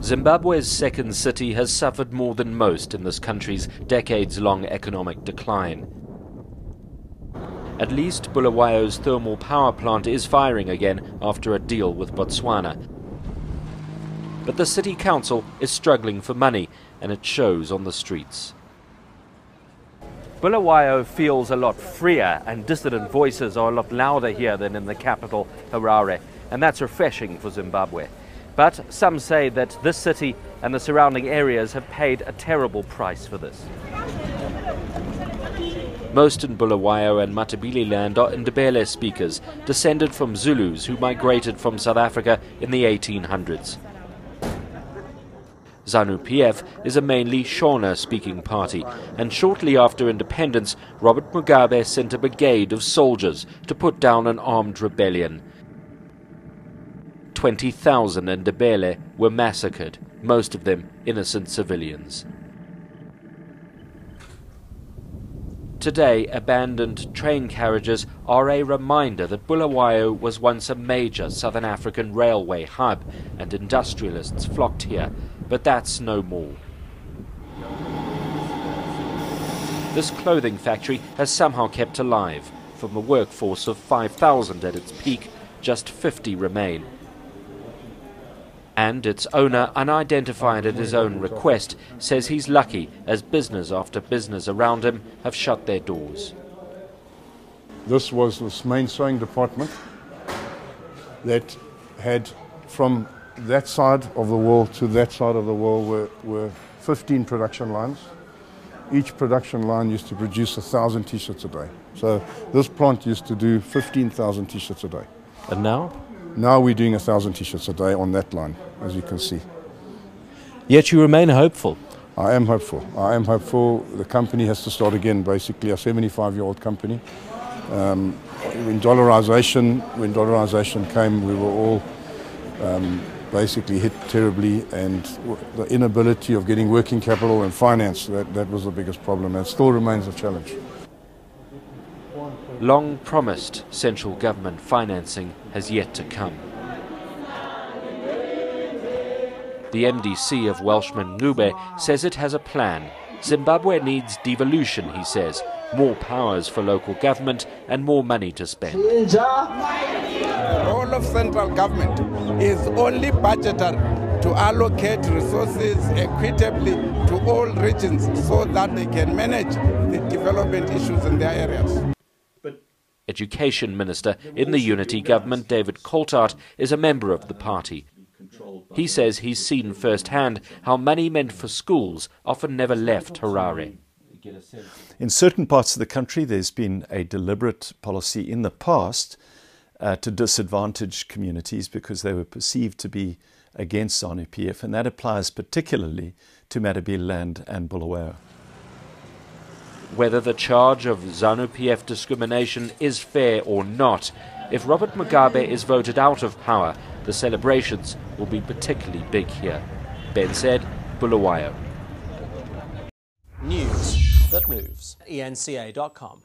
Zimbabwe's second city has sufferred more than most in this country's decades-long economic decline. At least Bulawayo's thermal power plant is firing again after a deal with Botswana. But the city council is struggling for money, and it shows on the streets. Bulawayo feels a lot freer, and dissident voices are a lot louder here than in the capital, Harare, and that's refreshing for Zimbabwe. But some say that this city and the surrounding areas have paid a terrible price for this. Most in Bulawayo and Matabeleland are Ndebele speakers, descended from Zulus who migrated from South Africa in the 1800s. ZANU-PF is a mainly Shona-speaking party, and shortly after independence, Robert Mugabe sent a brigade of soldiers to put down an armed rebellion. 20,000 Ndebele were massacred, most of them innocent civilians. Today, abandoned train carriages are a reminder that Bulawayo was once a major Southern African railway hub, and industrialists flocked here, but that's no more. This clothing factory has somehow kept alive. From a workforce of 5,000 at its peak, just 50 remain. And its owner, unidentified at his own request, says he's lucky as business after business around him have shut their doors. This was this main sewing department that had, from that side of the wall to that side of the wall were 15 production lines. Each production line used to produce 1,000 t-shirts a day. So this plant used to do 15,000 t-shirts a day. And now? Now we're doing 1,000 t-shirts a day on that line, as you can see. Yet you remain hopeful. I am hopeful. I am hopeful. The company has to start again, basically, a 75-year-old company. When dollarization came, we were all basically hit terribly, and the inability of getting working capital and finance, that was the biggest problem, and it still remains a challenge. Long promised central government financing has yet to come. The MDC of Welshman Ngube says it has a plan. Zimbabwe needs devolution, he says, more powers for local government and more money to spend. The role of central government is only budgetary to allocate resources equitably to all regions so that they can manage the development issues in their areas. Education Minister in the Unity Government, David Coltart, is a member of the party. He says he's seen firsthand how money meant for schools often never left Harare. In certain parts of the country, there's been a deliberate policy in the past to disadvantage communities because they were perceived to be against ZANU-PF, and that applies particularly to Matabeleland and Bulawayo. Whether the charge of ZANU-PF discrimination is fair or not, if Robert Mugabe is voted out of power, the celebrations will be particularly big here. Ben said, Bulawayo. News that moves. eNCA.com.